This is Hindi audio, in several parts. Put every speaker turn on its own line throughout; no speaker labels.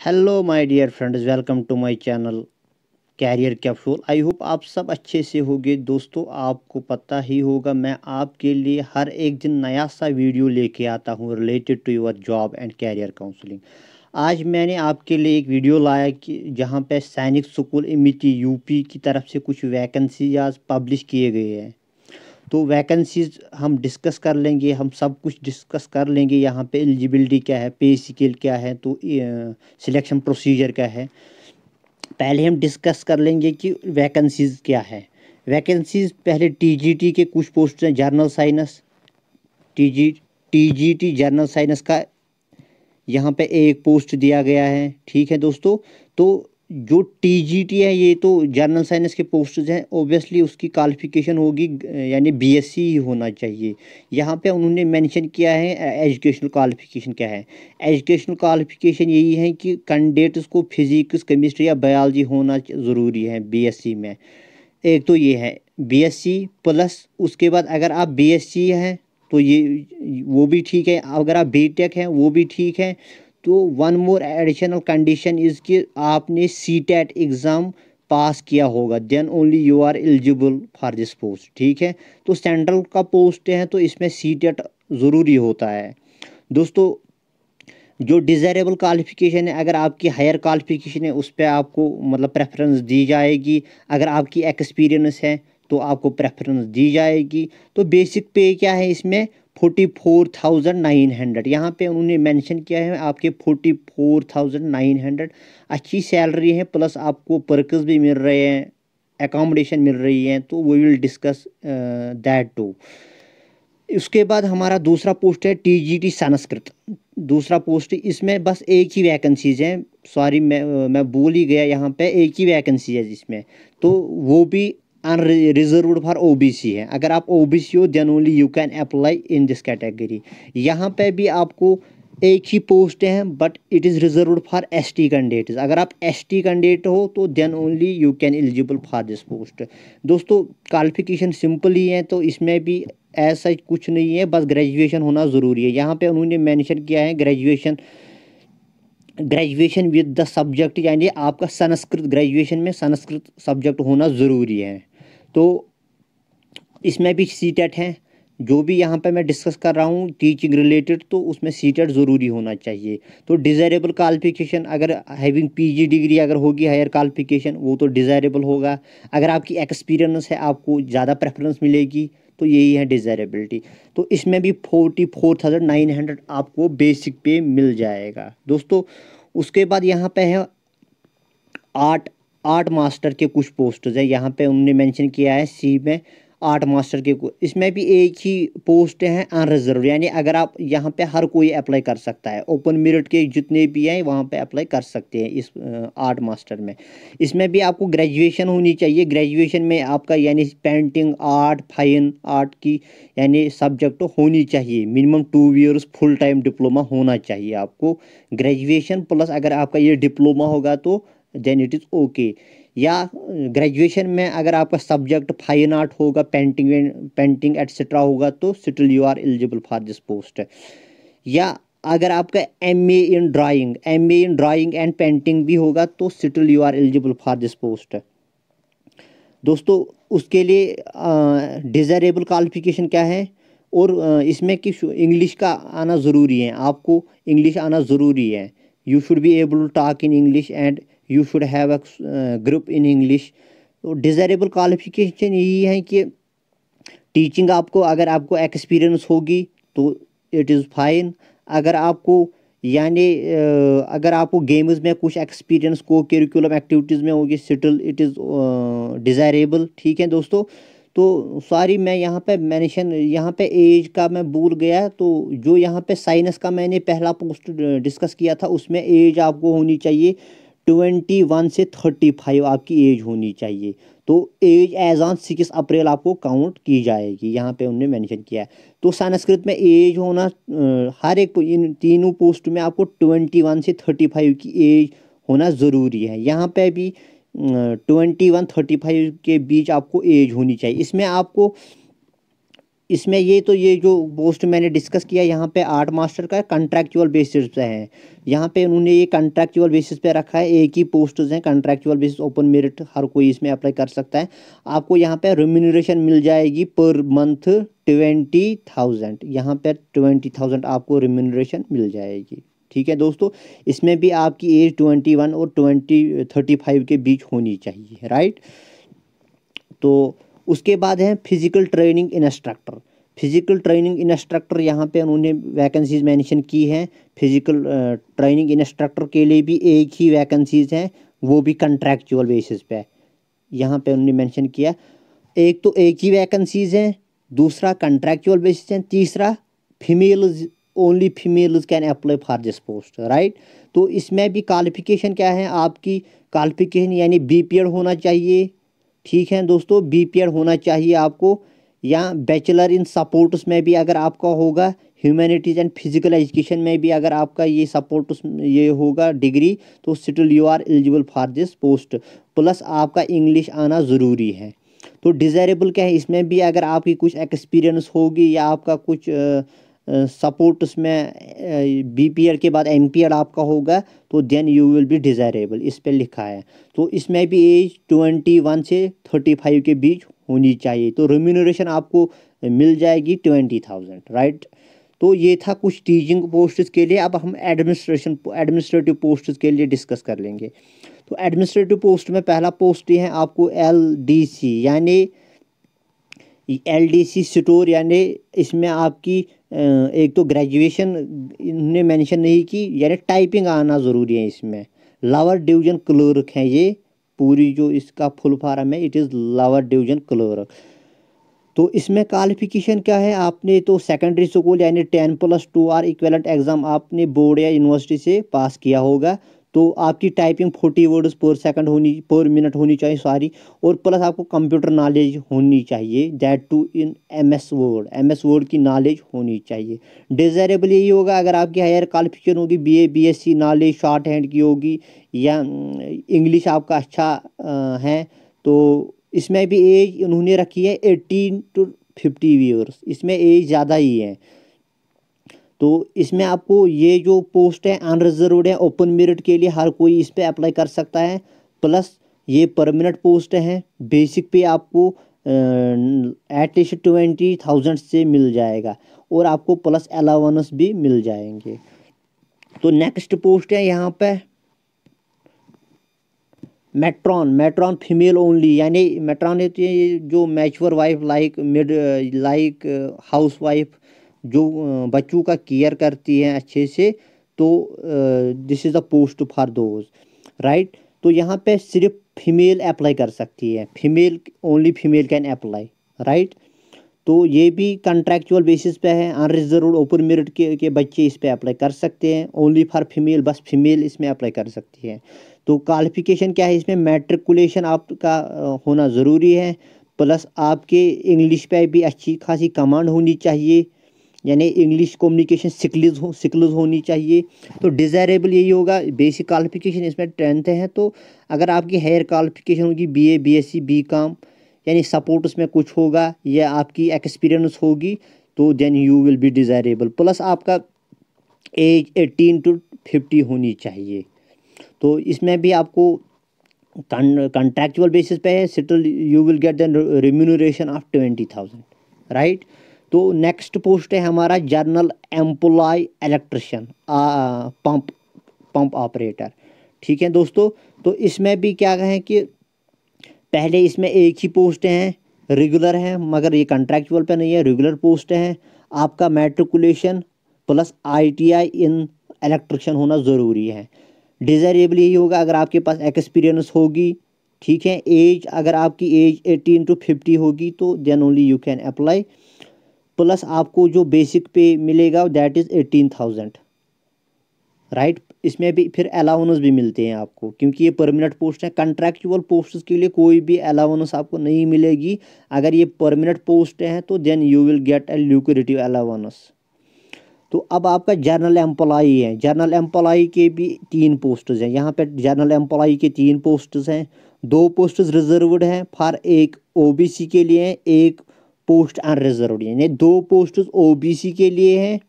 Hello my dear friends, welcome to my channel career capsule. I hope आप सब अच्छे से होंगे। दोस्तों, आपको पता ही होगा मैं आपके लिए हर एक दिन नया सा वीडियो लेके आता हूँ related to your job and career counselling. आज मैंने आपके लिए एक वीडियो लाया कि जहाँ पे सैनिक स्कूल इमिटी यूपी की तरफ से कुछ वैकेंसी आज पब्लिश किए गए हैं। तो वैकेंसीज हम डिस्कस कर लेंगे, हम सब कुछ डिस्कस कर लेंगे। यहाँ पे एलिजिबिलिटी क्या है, पे स्केल क्या है, तो सिलेक्शन प्रोसीजर क्या है। पहले हम डिस्कस कर लेंगे कि वैकेंसीज क्या है। वैकेंसीज पहले टीजीटी के कुछ पोस्ट हैं, journal science TG TGT journal science का यहाँ पे एक पोस्ट दिया गया है। ठीक है दोस्तों, तो जो टीजीटी है ये तो जर्नल साइंस के पोस्ट्स हैं, ओबियसली उसकी क्वालिफिकेशन होगी यानी बीएससी ही होना चाहिए। यहाँ पे उन्होंने मेंशन किया है एजुकेशनल क्वालिफिकेशन क्या है। एजुकेशनल क्वालिफिकेशन यही है कि कैंडिडेट्स को फिजिक्स केमिस्ट्री या बायोलॉजी होना ज़रूरी है बीएससी में। एक तो ये है बीएससी प्लस, उसके बाद अगर आप बीएससी हैं तो ये वो भी ठीक है, अगर आप बीटेक हैं वो भी ठीक है। तो one more additional condition is कि आपने सीटेट एग्ज़ाम पास किया होगा, then only you are eligible for this post. ठीक है, तो सेंट्रल का पोस्ट है तो इसमें सीटेट ज़रूरी होता है। दोस्तों, जो डिज़ायरेबल क्वालिफ़िकेशन है, अगर आपकी हायर क्वालिफ़िकेशन है उस पर आपको मतलब प्रेफरेंस दी जाएगी। अगर आपकी एक्सपीरियंस है तो आपको प्रेफरेंस दी जाएगी। तो बेसिक पे क्या है इसमें 44,900। यहाँ पे उन्होंने मेंशन किया है आपके 44,900 अच्छी सैलरी है, प्लस आपको पर्क्स भी मिल रहे हैं, एकोमोडेशन मिल रही है। तो we will discuss that too. उसके बाद हमारा दूसरा पोस्ट है टीजीटी संस्कृत। दूसरा पोस्ट, इसमें बस एक ही वैकेंसीज है। सॉरी, मैं भूल ही गया, यहाँ पे एक ही वैकेंसी है जिसमें, तो वो भी अनरिजर्व्ड फॉर ओबीसी है। अगर आप ओबीसी हो then only you can apply in this category. यहाँ पे भी आपको एक ही पोस्ट है, but it is reserved for ST candidates. अगर आप एसटी कैंडिडेट हो तो then only you can eligible for this post. दोस्तों, क्वालिफिकेशन सिंपल ही है, तो इसमें भी ऐसा कुछ नहीं है, बस ग्रेजुएशन होना ज़रूरी है। यहाँ पे उन्होंने मेंशन किया है ग्रेजुएशन विद द सब्जेक्ट, यानी आपका संस्कृत, ग्रेजुएशन में संस्कृत सब्जेक्ट होना ज़रूरी है। तो इसमें भी सीटेट है। जो भी यहाँ पे मैं डिस्कस कर रहा हूँ टीचिंग रिलेटेड, तो उसमें सीटेट ज़रूरी होना चाहिए। तो डिज़ायरेबल क्वालिफिकेशन, अगर हैविंग पीजी डिग्री अगर होगी हायर क्वालिफिकेशन, वो तो डिज़ायरेबल होगा। अगर आपकी एक्सपीरियंस है आपको ज़्यादा प्रेफरेंस मिलेगी, तो यही है डिज़ायरेबिलिटी। तो इसमें भी 44,900 आपको बेसिक पे मिल जाएगा दोस्तों। उसके बाद यहाँ पे है आर्ट आर्ट मास्टर के कुछ पोस्ट्स हैं। यहाँ पे उन्होंने मेंशन किया है सी में आर्ट मास्टर के इसमें भी एक ही पोस्ट है अनरिजर्व, यानी अगर आप यहाँ पे हर कोई अप्लाई कर सकता है। ओपन मेरिट के जितने भी हैं वहाँ पे अप्लाई कर सकते हैं इस आर्ट मास्टर में। इसमें भी आपको ग्रेजुएशन होनी चाहिए। ग्रेजुएशन में आपका यानी पेंटिंग आर्ट, फाइन आर्ट की यानी सब्जेक्ट होनी चाहिए। Minimum 2 years full time diploma होना चाहिए आपको। ग्रेजुएशन प्लस अगर आपका ये डिप्लोमा होगा तो देन इट इज़ ओके। या ग्रेजुएशन में अगर आपका सब्जेक्ट फाइन आर्ट होगा, पेंटिंग एटसेट्रा होगा, तो still you are eligible for this post. या अगर आपका MA in drawing and painting भी होगा तो still you are eligible for this post. दोस्तों, उसके लिए डिज़ायरेबल क्वालिफिकेशन क्या है, और इसमें कि इंग्लिश का आना ज़रूरी है। आपको इंग्लिश आना ज़रूरी है। You should be able to talk in English and you should have a group in English. तो डिज़ायरेबल क्वालिफिकेशन यही है कि टीचिंग आपको, अगर आपको एक्सपीरियंस होगी तो इट इज़ फाइन। अगर आपको यानी अगर आपको गेम्स में कुछ एक्सपीरियंस को करिकुलम एक्टिविटीज़ में होगी, स्टिल इट इज़ डिज़ायरेबल। ठीक है दोस्तों। तो सॉरी, मैं यहाँ पे मेंशन यहाँ पे एज का मैं भूल गया। तो जो यहाँ पे साइंस का मैंने पहला पोस्ट डिस्कस किया था उसमें एज आपको होनी चाहिए 21 से 35 आपकी एज होनी चाहिए। तो एज एज ऑन 6 अप्रैल आपको काउंट की जाएगी, यहाँ पे उन्होंने मेंशन किया है। तो संस्कृत में एज होना हर एक इन तीनों पोस्ट में आपको 21 से 35 की एज होना ज़रूरी है। यहाँ पे भी 21-35 के बीच आपको एज होनी चाहिए। इसमें आपको इसमें ये जो पोस्ट मैंने डिस्कस किया यहाँ पे आर्ट मास्टर का कंट्रैक्चुअल बेसिस पे है। यहाँ पे उन्होंने ये कंट्रैक्चुअल बेसिस पे रखा है, एक ही पोस्ट्स हैं कंट्रैक्चुअल बेसिस, ओपन मेरिट, हर कोई इसमें अप्लाई कर सकता है। आपको यहाँ पे रेम्यूनरेशन मिल जाएगी पर मंथ 20,000, यहाँ पर 20,000 आपको रेम्यूनरेशन मिल जाएगी। ठीक है दोस्तों, इसमें भी आपकी एज 21 और 35 के बीच होनी चाहिए, राइट। तो उसके बाद है physical training instructor. Physical training instructor यहाँ पे उन्होंने वैकेंसीज मेंशन की हैं। फिजिकल ट्रेनिंग इंस्ट्रक्टर के लिए भी एक ही वैकेंसीज हैं, वो भी कंट्रैक्चुअल बेसिस पे यहाँ पे उन्होंने मेंशन किया। एक तो एक ही वैकेंसीज हैं, दूसरा कंट्रैक्चुअल बेसिस हैं, तीसरा females, only females can apply for this post, right. तो इसमें भी क्वालिफिकेशन क्या है आपकी, क्वालिफिकेशन यानी BPED होना चाहिए। ठीक है दोस्तों, BPED होना चाहिए आपको, या बैचलर इन सपोर्ट्स में भी अगर आपका होगा, ह्यूमैनिटीज़ एंड फिजिकल एजुकेशन में भी अगर आपका ये सपोर्ट्स ये होगा डिग्री, तो still you are eligible for this post. Plus आपका इंग्लिश आना ज़रूरी है। तो डिज़ायरेबल क्या है, इसमें भी अगर आपकी कुछ एक्सपीरियंस होगी या आपका कुछ सपोर्ट उसमें BPED के बाद MPED आपका होगा, तो then you will be desirable, इस पे लिखा है। तो इसमें भी एज 21 से 35 के बीच होनी चाहिए। तो रेम्यूनरेशन आपको मिल जाएगी 20,000, राइट। तो ये था कुछ टीचिंग पोस्ट्स के लिए। अब हम एडमिनिस्ट्रेटिव पोस्ट्स के लिए डिस्कस कर लेंगे। तो एडमिनिस्ट्रेटिव पोस्ट में पहला पोस्ट ये है आपको LDC, यानी LDC स्टोर, यानी इसमें आपकी एक तो ग्रेजुएशन इन्होंने मेंशन नहीं की, यानी टाइपिंग आना ज़रूरी है इसमें। लोअर डिवीजन क्लर्क है ये, पूरी जो इसका फुल फॉर्म है, it is lower division clerk. तो इसमें क्वालिफिकेशन क्या है, आपने तो सेकेंडरी स्कूल यानी 10+2 और इक्विवेलेंट एग्ज़ाम आपने बोर्ड या यूनिवर्सिटी से पास किया होगा। तो आपकी टाइपिंग 40 वर्ड्स पर मिनट होनी चाहिए, सॉरी। और प्लस आपको कंप्यूटर नॉलेज होनी चाहिए, that too in MS word की नॉलेज होनी चाहिए। डिज़ायरेबल यही होगा अगर आपकी हायर क्वालिफिकेशन होगी, BA BSc knowledge short hand की होगी, या इंग्लिश आपका अच्छा है। तो इसमें भी एज उन्होंने रखी है 18 to 50 ईयर्स, इसमें एज ज़्यादा ही है। तो इसमें आपको ये जो पोस्ट है अनरिजर्व्ड है, ओपन मेरिट के लिए हर कोई इस पे अप्लाई कर सकता है। प्लस ये परमानेंट पोस्ट है, बेसिक पे आपको एटलीस्ट 20,000 से मिल जाएगा, और आपको प्लस अलाउंस भी मिल जाएंगे। तो नेक्स्ट पोस्ट है यहाँ पे मैट्रॉन फीमेल ओनली, यानी मैट्रॉन होती है ये जो mature wife, like house wife, जो बच्चों का केयर करती है अच्छे से। तो this is the post for those, right. तो यहाँ पे सिर्फ फीमेल अप्लाई कर सकती है, only female can apply, right. तो ये भी कंट्रैक्चुअल बेसिस पे है, अनरिजर्व्ड ओपन मेरिट के बच्चे इस पे अप्लाई कर सकते हैं, ओनली फॉर फीमेल, बस फीमेल इसमें अप्लाई कर सकती है। तो क्वालिफिकेशन क्या है इसमें, मैट्रिकुलेशन आपका होना ज़रूरी है। प्लस आपके इंग्लिश पे भी अच्छी खासी कमांड होनी चाहिए, यानी इंग्लिश कम्युनिकेशन स्किल्स होनी चाहिए। तो डिज़ायरेबल यही होगा, बेसिक क्वालिफिकेशन इसमें 10th है। तो अगर आपकी हायर क्वालिफिकेशन होगी BA BSc BCom, यानी सपोर्ट उसमें कुछ होगा, या आपकी एक्सपीरियंस होगी, तो then you will be desirable. Plus आपका एज 18 to 50 होनी चाहिए। तो इसमें भी आपको कंट्रैक्चुअल बेसिस पे है, still you will get the remuneration of 20,000, right. तो नेक्स्ट पोस्ट है हमारा general employ electrician, pump operator. ठीक है दोस्तों, तो इसमें भी क्या है कि पहले इसमें एक ही पोस्ट हैं, रेगुलर हैं, मगर ये कंट्रैक्चुअल पे नहीं है, रेगुलर पोस्ट हैं। आपका मैट्रिकुलेशन प्लस ITI इन इलेक्ट्रिशियन होना ज़रूरी है। डिज़ायरेबल यही होगा अगर आपके पास एक्सपीरियंस होगी, ठीक है। एज अगर आपकी एज 18 to 50 होगी, तो then only you can apply. Plus आपको जो बेसिक पे मिलेगा दैट इज़ 18,000, राइट। इसमें भी फिर अलाउंस भी मिलते हैं आपको, क्योंकि ये परमानेंट पोस्ट है। कंट्रैक्चुअल पोस्ट के लिए कोई भी अलाउंस आपको नहीं मिलेगी। अगर ये परमानेंट पोस्ट है तो then you will get a lucrative allowance. तो अब आपका जनरल एम्प्लॉई है, जनरल एम्प्लॉई के भी 3 पोस्ट्स हैं। यहाँ पे जनरल एम्प्लॉई के 3 पोस्ट्स हैं, 2 पोस्ट्स रिजर्व्ड हैं फॉर, एक OBC के लिए है, एक पोस्ट अनरिजर्व्ड, यानी 2 पोस्ट ओबीसी के लिए हैं,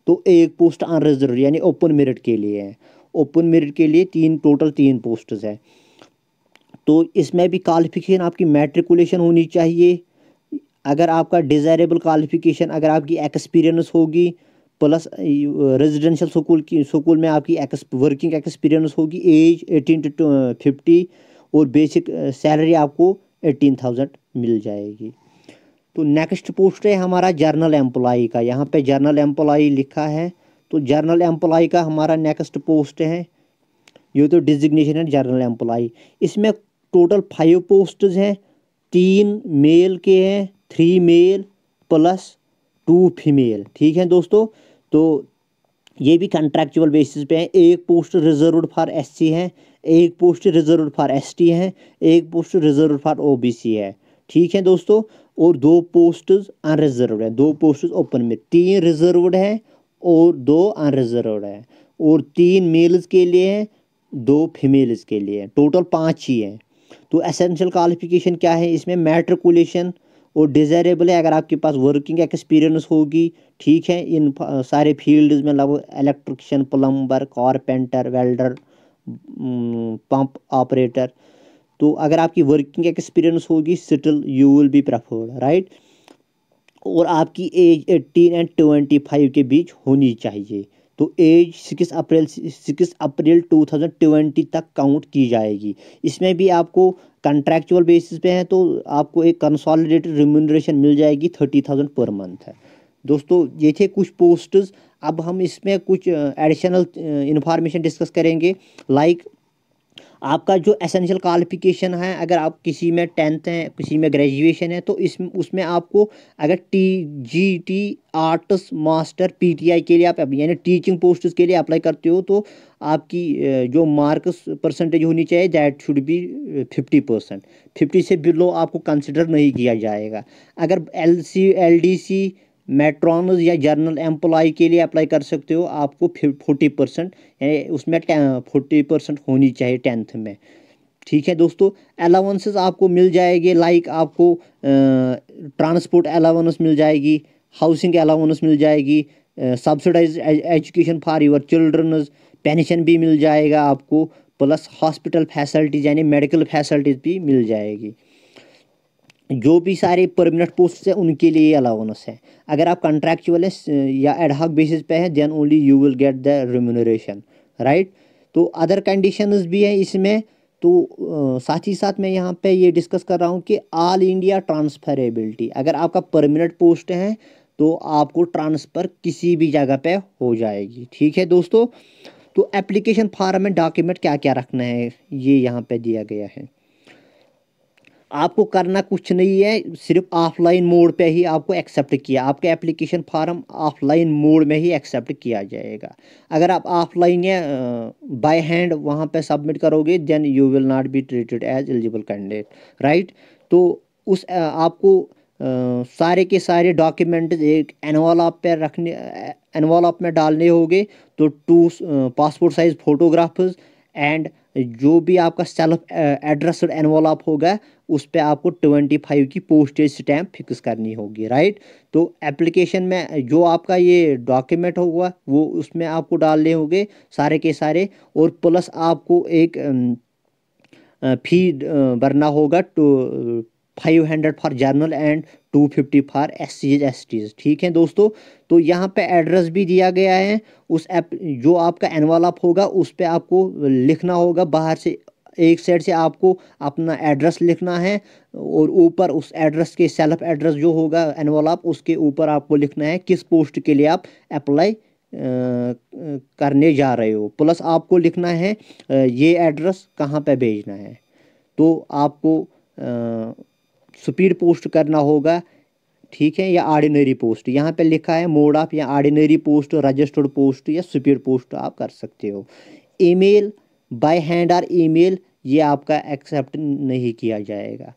तो 1 पोस्ट अनरिजर्व्ड यानी ओपन मेरिट के लिए है। ओपन मेरिट के लिए टोटल 3 पोस्ट्स है। तो इसमें भी क्वालिफिकेशन आपकी मैट्रिकुलेशन होनी चाहिए। अगर आपका डिज़ायरेबल क्वालिफिकेशन, अगर आपकी एक्सपीरियंस होगी प्लस रेजिडेंशियल स्कूल में आपकी वर्किंग एक्सपीरियंस होगी, एज 18 to 50 और बेसिक सैलरी आपको 18,000 मिल जाएगी। तो नेक्स्ट पोस्ट है हमारा जर्नल एम्प्लॉई का। यहाँ पे जर्नल एम्प्लॉई लिखा है, तो जर्नल एम्प्लॉई का हमारा नेक्स्ट पोस्ट है, ये तो डिजिग्नेशन है जर्नल एम्प्लॉई। इसमें टोटल 5 पोस्ट्स हैं, 3 मेल के हैं, 3 मेल प्लस 2 फीमेल। ठीक है दोस्तों, तो ये भी कंट्रैक्चुअल बेसिस पे है। 1 पोस्ट रिजर्व्ड फॉर एससी है, 1 पोस्ट रिजर्व्ड फॉर एसटी है, 1 पोस्ट रिजर्व्ड फॉर ओबीसी है। ठीक है दोस्तों, और 2 पोस्ट अनरिजर्व्ड है, 2 पोस्ट ओपन में, 3 रिजर्व्ड है और 2 अनरिजर्व्ड है, और 3 मेल्स के लिए है, 2 फीमेल्स के लिए है, टोटल 5 ही हैं। तो एसेंशियल क्वालिफिकेशन क्या है इसमें, मैट्रिकुलेशन और डिज़ायरेबल है अगर आपके पास वर्किंग एक्सपीरियंस होगी। ठीक है, इन सारे फील्ड्स में लगभग electrician, plumber, carpenter, welder, pump operator. तो अगर आपकी वर्किंग एक्सपीरियंस होगी still you will be preferred, right. और आपकी एज 18 एंड 25 के बीच होनी चाहिए। तो एज 6 अप्रैल 2020 तक काउंट की जाएगी। इसमें भी आपको कंट्रैक्चुअल बेसिस पे है, तो आपको एक कंसोलिडेटेड रिम्यूनरेशन मिल जाएगी 30,000 पर मंथ है। दोस्तों ये थे कुछ पोस्ट्स। अब हम इसमें कुछ एडिशनल इंफॉर्मेशन डिस्कस करेंगे, लाइक आपका जो एसेंशियल क्वालिफिकेशन है, अगर आप किसी में 10th है, किसी में ग्रेजुएशन है, तो उसमें आपको अगर TGT आर्ट्स मास्टर PTI के लिए आप यानी टीचिंग पोस्ट्स के लिए अप्लाई करते हो, तो आपकी जो मार्क्स परसेंटेज होनी चाहिए दैट शुड बी 50%। 50 से बिलो आपको कंसिडर नहीं किया जाएगा। अगर LDC मेट्रॉनस या जर्नल एम्प्लॉय के लिए अप्लाई कर सकते हो, आपको 40% यानी उसमें 40% होनी चाहिए 10th में। ठीक है दोस्तों, अलाउंसेस आपको मिल जाएंगे, लाइक आपको ट्रांसपोर्ट अलाउंस मिल जाएगी, हाउसिंग अलाउंस मिल जाएगी, subsidise education for your childrens, pension भी मिल जाएगा आपको, प्लस हॉस्पिटल फैसिलिटीज यानी मेडिकल फैसिलिटीज भी मिल जाएगी। जो भी सारे परमानेंट पोस्ट हैं उनके लिए अलाउंस है। अगर आप कॉन्ट्रैक्चुअल है या एडहॉक बेसिस पे है, then only you will get the remuneration, right. तो अदर कंडीशंस भी हैं इसमें। तो साथ ही साथ मैं यहाँ पे ये डिस्कस कर रहा हूँ कि ऑल इंडिया ट्रांसफरेबिलिटी, अगर आपका परमानेंट पोस्ट है तो आपको ट्रांसफ़र किसी भी जगह पे हो जाएगी। ठीक है दोस्तों, तो एप्लीकेशन फॉर्म में डॉक्यूमेंट क्या क्या रखना है ये यहाँ पे दिया गया है। आपको करना कुछ नहीं है, सिर्फ ऑफलाइन मोड पे ही आपको एक्सेप्ट किया, आपका एप्लीकेशन फॉर्म ऑफलाइन मोड में ही एक्सेप्ट किया जाएगा। अगर आप ऑफलाइन या बाय हैंड वहाँ पे सबमिट करोगे, then you will not be treated as eligible candidate, right. तो उस आपको सारे के सारे डॉक्यूमेंट एक एनवलप पे रखने, एनवलप में डालने होंगे। तो 2 पासपोर्ट साइज फोटोग्राफ्स एंड जो भी आपका सेल्फ एड्रेस्ड एनवलप होगा उस पे आपको 25 की पोस्टेज स्टैम्प फिक्स करनी होगी, राइट। तो एप्लीकेशन में जो आपका ये डॉक्यूमेंट होगा वो उसमें आपको डालने होंगे सारे के सारे, और प्लस आपको एक फी भरना होगा 500 for journal and 250 for SCs STs। ठीक है दोस्तों, तो यहाँ पे एड्रेस भी दिया गया है। उस ऐप जो आपका एनवलप होगा उस पे आपको लिखना होगा, बाहर से एक साइड से आपको अपना एड्रेस लिखना है, और ऊपर उस एड्रेस के सेल्फ एड्रेस जो होगा एनवलप उसके ऊपर आपको लिखना है किस पोस्ट के लिए आप अप्लाई करने जा रहे हो, प्लस आपको लिखना है ये एड्रेस कहाँ पे भेजना है। तो आपको स्पीड पोस्ट करना होगा, ठीक है, या ऑर्डिनरी पोस्ट। यहाँ पे लिखा है मोड ऑफ, या ऑर्डिनरी पोस्ट, रजिस्टर्ड पोस्ट या स्पीड पोस्ट आप कर सकते हो। ईमेल बाय हैंड और ईमेल ये आपका एक्सेप्ट नहीं किया जाएगा।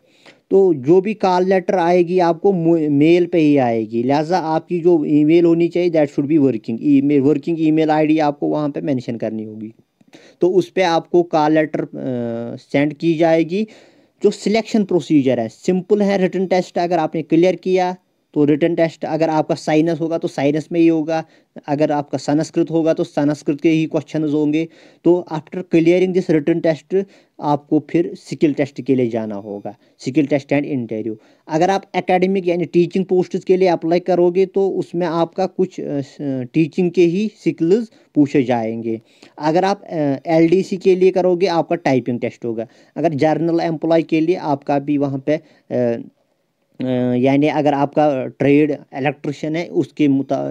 तो जो भी कॉल लेटर आएगी आपको मेल पे ही आएगी, लिहाजा आपकी जो ईमेल होनी चाहिए that should be working email, working email ID आपको वहाँ पे मेंशन करनी होगी। तो उस पर आपको कॉल लेटर सेंड की जाएगी। जो सिलेक्शन प्रोसीजर है सिंपल है, रिटन टेस्ट अगर आपने क्लियर किया तो रिटन टेस्ट अगर आपका साइंस होगा तो साइंस में ही होगा, अगर आपका संस्कृत होगा तो संस्कृत के ही क्वेश्चंस होंगे। तो after clearing this written test आपको फिर स्किल टेस्ट के लिए जाना होगा, स्किल टेस्ट एंड इंटरव्यू। अगर आप एकेडमिक यानी टीचिंग पोस्ट के लिए अप्लाई करोगे तो उसमें आपका कुछ टीचिंग के ही स्किल्स पूछे जाएंगे। अगर आप LDC के लिए करोगे आपका टाइपिंग टेस्ट होगा। अगर जर्नल एम्प्लॉय के लिए आपका भी वहाँ पे यानी अगर आपका ट्रेड इलेक्ट्रिशियन है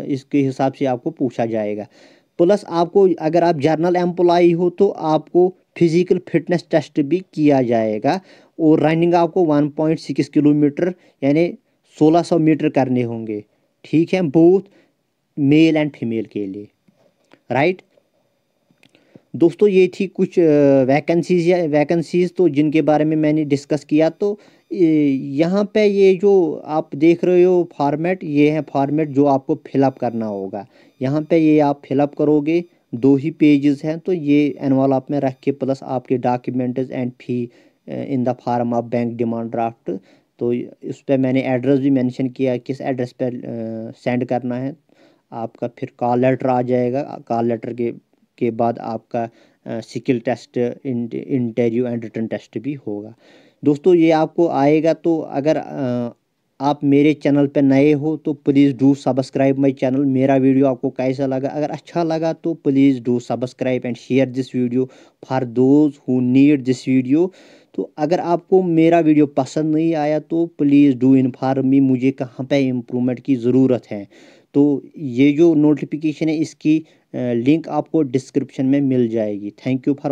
इसके हिसाब से आपको पूछा जाएगा। प्लस आपको अगर आप जर्नल एम्प्लॉय हो तो आपको फिजिकल फिटनेस टेस्ट भी किया जाएगा, और रनिंग आपको 1.6 किलोमीटर यानी 1600 मीटर करने होंगे। ठीक है, बोथ मेल एंड फीमेल के लिए, राइट। दोस्तों ये थी कुछ वैकेंसीज तो जिनके बारे में मैंने डिस्कस किया। तो यहाँ पे ये जो आप देख रहे हो फॉर्मेट, ये है फॉर्मेट जो आपको फिलअप करना होगा। यहाँ पे ये आप फिलअप करोगे, 2 ही पेजेस हैं, तो ये एनवलप में रख के प्लस आपके documents and fee in the form of bank demand draft. तो उस पर मैंने एड्रेस भी मेंशन किया किस एड्रेस पर सेंड करना है। आपका फिर कॉल लेटर आ जाएगा, कॉल लेटर के बाद आपका skill test, interview and written test भी होगा। दोस्तों ये आपको आएगा। तो अगर आप मेरे चैनल पे नए हो तो please do subscribe my channel. मेरा वीडियो आपको कैसा लगा, अगर अच्छा लगा तो please do subscribe and share this video for those who need this video. तो अगर आपको मेरा वीडियो पसंद नहीं आया तो प्लीज़ डू इन्फॉर्म मी, मुझे कहाँ पे इम्प्रूवमेंट की ज़रूरत है। तो ये जो नोटिफिकेशन है इसकी लिंक आपको डिस्क्रिप्शन में मिल जाएगी। Thank you for